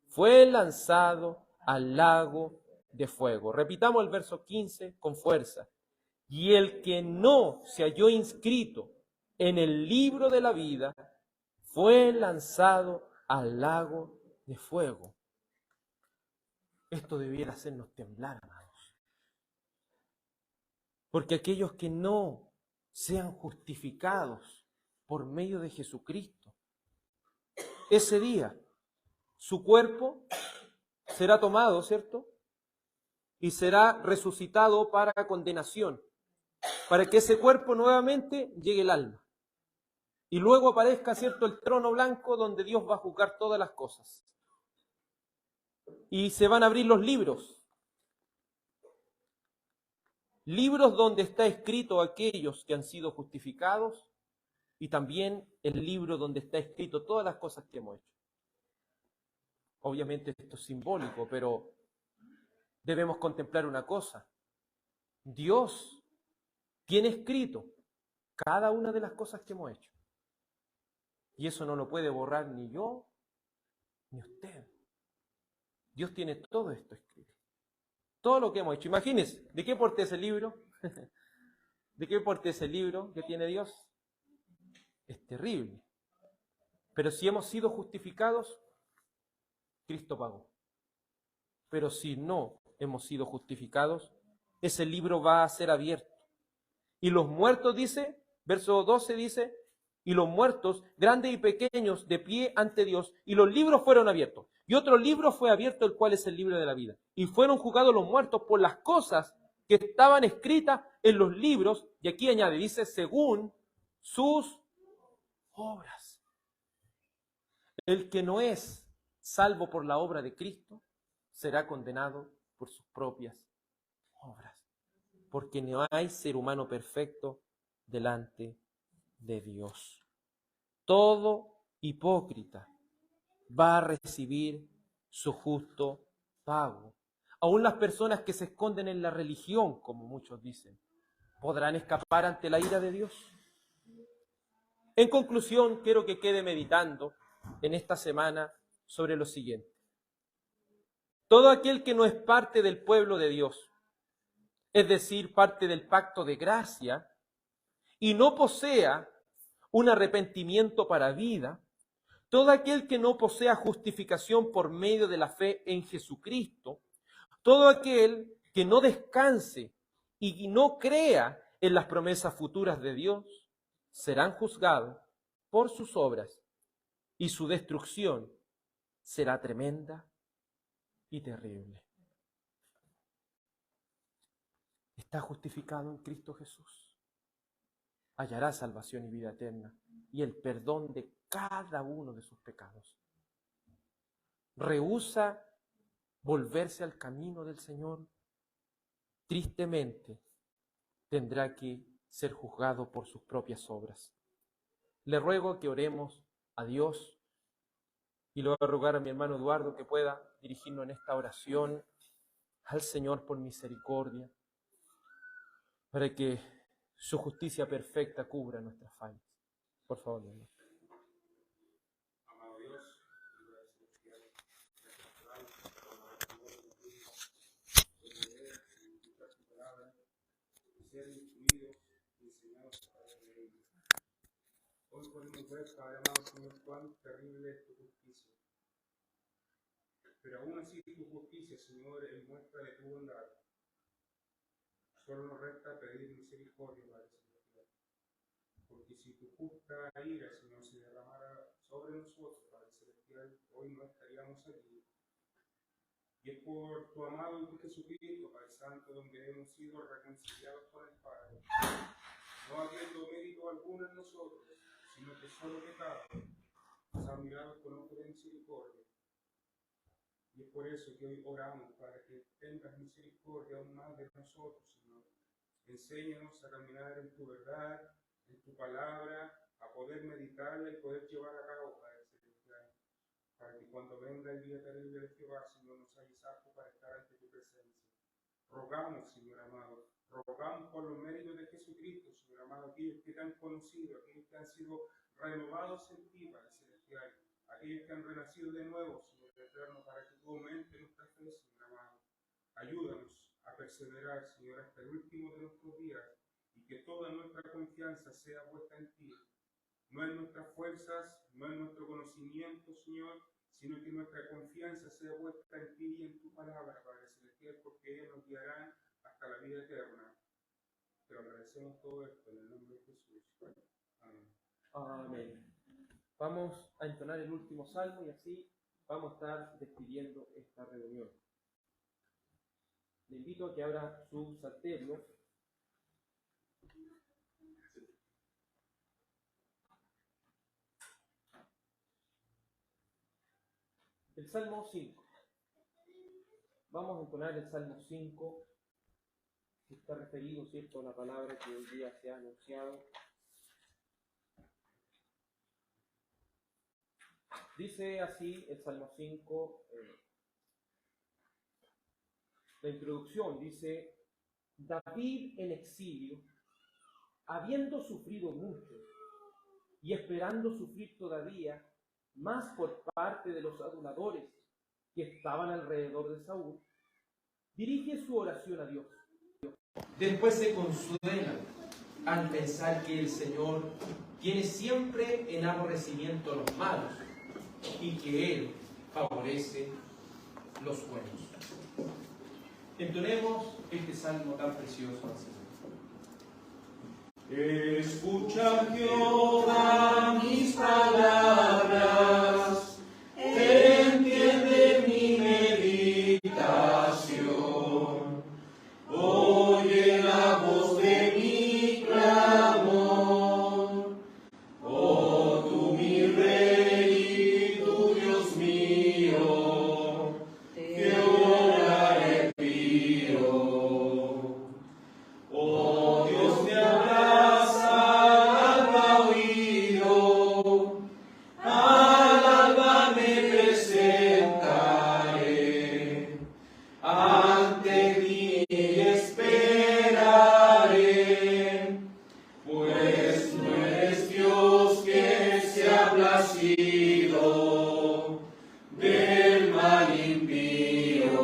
fue lanzado al lago de fuego. Repitamos el verso 15 con fuerza. Y el que no se halló inscrito en el libro de la vida fue lanzado al lago de fuego. Esto debiera hacernos temblar, amados. Porque aquellos que no sean justificados por medio de Jesucristo, ese día su cuerpo será tomado, ¿cierto? Y será resucitado para condenación, para que ese cuerpo nuevamente llegue el alma. y luego aparezca, ¿cierto?, el trono blanco donde Dios va a juzgar todas las cosas. Y se van a abrir los libros. Libros donde está escrito aquellos que han sido justificados y también el libro donde está escrito todas las cosas que hemos hecho. Obviamente esto es simbólico, pero debemos contemplar una cosa. Dios tiene escrito cada una de las cosas que hemos hecho. Y eso no lo puede borrar ni yo, ni usted. Dios tiene todo esto escrito. Todo lo que hemos hecho. Imagínense, ¿de qué porte es el libro? ¿De qué porte es el libro que tiene Dios? Es terrible. Pero si hemos sido justificados, Cristo pagó. Pero si no hemos sido justificados, ese libro va a ser abierto. Y los muertos, dice, verso 12 dice, y los muertos, grandes y pequeños, de pie ante Dios, y los libros fueron abiertos. Y otro libro fue abierto, el cual es el libro de la vida. Y fueron juzgados los muertos por las cosas que estaban escritas en los libros, y aquí añade, dice, según sus obras. El que no es salvo por la obra de Cristo, será condenado por sus propias obras. Porque no hay ser humano perfecto delante de Dios. Todo hipócrita va a recibir su justo pago. Aún las personas que se esconden en la religión, como muchos dicen, podrán escapar ante la ira de Dios. En conclusión, quiero que quede meditando en esta semana sobre lo siguiente. Todo aquel que no es parte del pueblo de Dios, es decir, parte del pacto de gracia, y no posea un arrepentimiento para vida, todo aquel que no posea justificación por medio de la fe en Jesucristo, todo aquel que no descanse y no crea en las promesas futuras de Dios, serán juzgados por sus obras y su destrucción será tremenda y terrible. Está justificado en Cristo Jesús. Hallará salvación y vida eterna y el perdón de cada uno de sus pecados. Rehúsa volverse al camino del Señor, tristemente tendrá que ser juzgado por sus propias obras. Le ruego que oremos a Dios y le voy a rogar a mi hermano Eduardo que pueda dirigirnos en esta oración al Señor por misericordia, para que su justicia perfecta cubra nuestras fallas. Por favor, mi hermano. Ser instruidos y enseñados para creer. Hoy podemos ver, Padre amado Señor, cuán terrible es tu justicia. Pero aún así tu justicia, Señor, es muestra de tu bondad. Solo nos resta pedir misericordia, Padre Celestial. Porque si tu justa ira, Señor, se derramara sobre nosotros, Padre Celestial, hoy no estaríamos aquí. Y es por tu amado Hijo Jesucristo, Padre Santo, donde hemos sido reconciliados con el Padre. No habiendo mérito alguno en nosotros, sino que solo pecado, nos ha mirado con ojo de misericordia. Y es por eso que hoy oramos, para que tengas misericordia aún más de nosotros, Señor. Enséñanos a caminar en tu verdad, en tu palabra, a poder meditarla y poder llevar a cabo, Padre Celestial, para que cuando venga el día terrible de Jehová, Señor, nos halles aptos para estar ante tu presencia. Rogamos, Señor amado, rogamos por los méritos de Jesucristo, Señor amado, aquellos que te han conocido, aquellos que han sido renovados en ti, Padre Celestial, aquellos que han renacido de nuevo, Señor eterno, para que tú aumentes nuestra fe, Señor amado. Ayúdanos a perseverar, Señor, hasta el último de nuestros días, y que toda nuestra confianza sea puesta en ti, no en nuestras fuerzas, no en nuestro conocimiento, Señor, sino que nuestra confianza sea puesta en ti y en tu palabra, Padre Celestial, porque ellas nos guiarán hasta la vida eterna. Te lo agradecemos todo esto en el nombre de Jesús. Amén. Amén. Vamos a entonar el último salmo y así vamos a estar despidiendo esta reunión. Le invito a que abra su salterio El Salmo 5. Vamos a entonar el Salmo 5, que está referido, ¿cierto?, a la palabra que hoy día se ha anunciado. Dice así el Salmo 5, la introducción dice: David en exilio, habiendo sufrido mucho y esperando sufrir todavía más por parte de los aduladores que estaban alrededor de Saúl, dirige su oración a Dios. Después se consuela al pensar que el Señor tiene siempre en aborrecimiento a los malos y que Él favorece los buenos. Entonemos este salmo tan precioso al Señor. Escucha, Jehová, mis palabras, entiende mi meditación, oye la voz de mi clamor, oh tú mi Rey y tu Dios mío, que oraré pío. Oh Dios, me abraza al alba oído, al alba me presentaré, ante ti esperaré, pues no eres Dios que se ha placido del mal impío.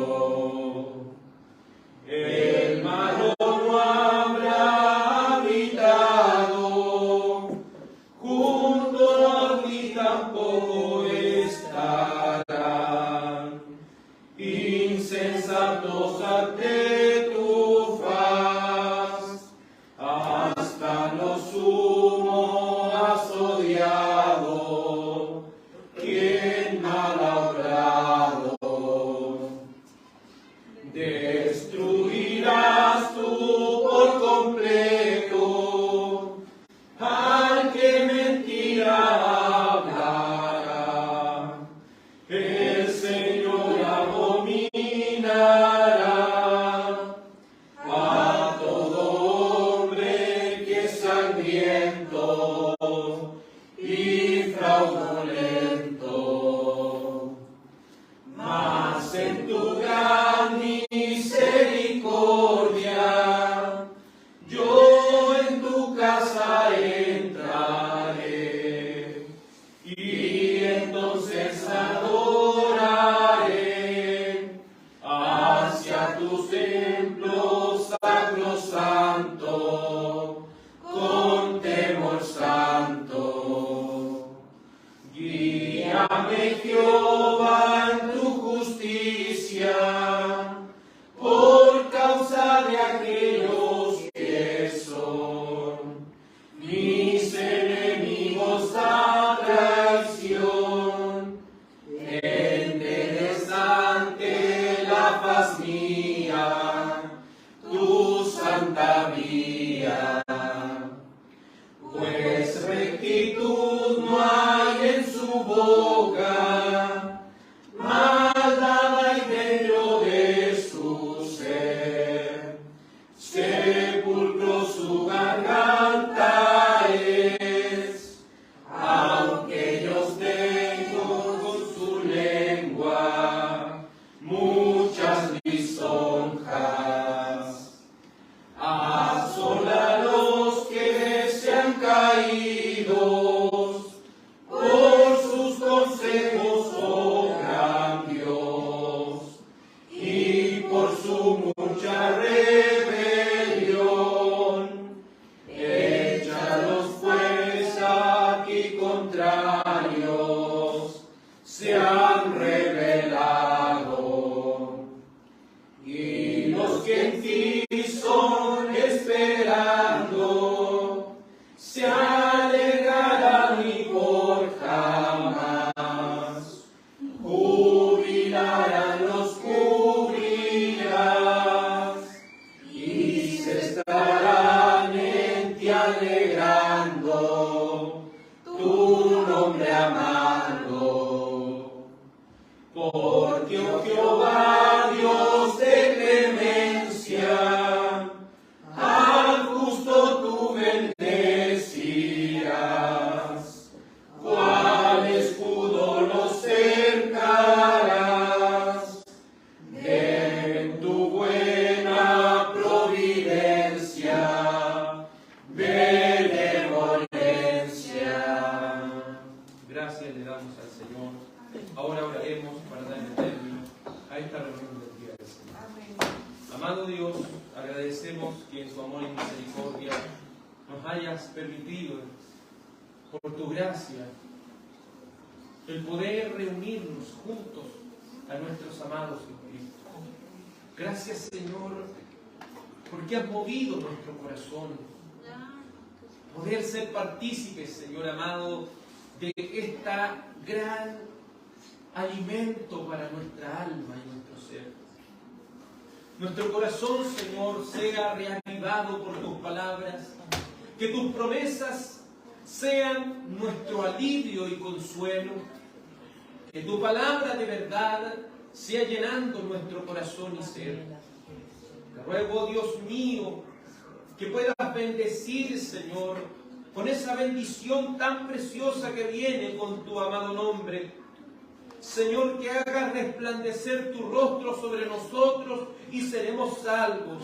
El malo no habrá habitado, junto a ti tampoco estarán, insensatos ante tu faz, hasta lo sumo has odiado, quien mal ha obrado. Destruirás tú por completo al que mentira hablara. El Señor abominará a todo hombre que es sangriento y fraudulento. Mas en tu gran misericordia, yo en tu casa entraré, y entonces adoraré hacia tus templos sacrosanto, con temor santo. Guíame, Jehová, en tu justicia, por causa de aquellos que son mis enemigos a traición. Enderezante la paz mía, tu santa vía, pues rectitud no hay en su boca, maldad hay dentro de su ser. Sepulcro su garganta es, aunque ellos tengan con su lengua muchas lisonjas. Asola a los que se han caído por sus consejos, oh gran Dios, y por su mucha rebelión. Échalos pues aquí contrarios, se han rebelado. Y los que en ti son esperando, se alegrarán y por jamás jubilarán, los cubrirás, y se estarán en ti alegrando, tu nombre amando. agradecemos que en tu amor y misericordia nos hayas permitido, por tu gracia, el poder reunirnos juntos a nuestros amados en Cristo. Gracias, Señor, porque has movido nuestro corazón. Poder ser partícipes, Señor amado, de esta gran alimento para nuestra alma y nuestro ser. Nuestro corazón, Señor, sea reavivado por tus palabras, que tus promesas sean nuestro alivio y consuelo, que tu palabra de verdad sea llenando nuestro corazón y ser. Te ruego, Dios mío, que puedas bendecir, Señor, con esa bendición tan preciosa que viene con tu amado nombre. Señor, que hagas resplandecer tu rostro sobre nosotros y seremos salvos.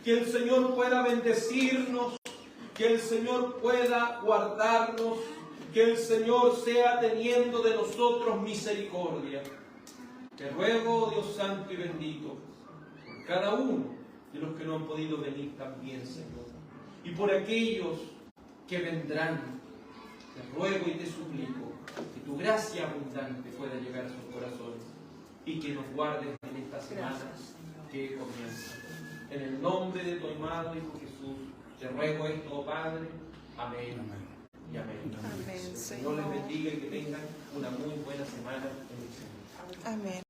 Que el Señor pueda bendecirnos, que el Señor pueda guardarnos, que el Señor sea teniendo de nosotros misericordia. Te ruego, Dios santo y bendito, por cada uno de los que no han podido venir también, Señor, y por aquellos que vendrán. Te ruego y te suplico que tu gracia abundante pueda llegar a sus corazones y que nos guardes en esta semana que comienza. En el nombre de tu amado Hijo Jesús, te ruego esto, Padre. Amén. Y amén. Amén, Señor les bendiga y que tengan una muy buena semana en el Señor. Amén.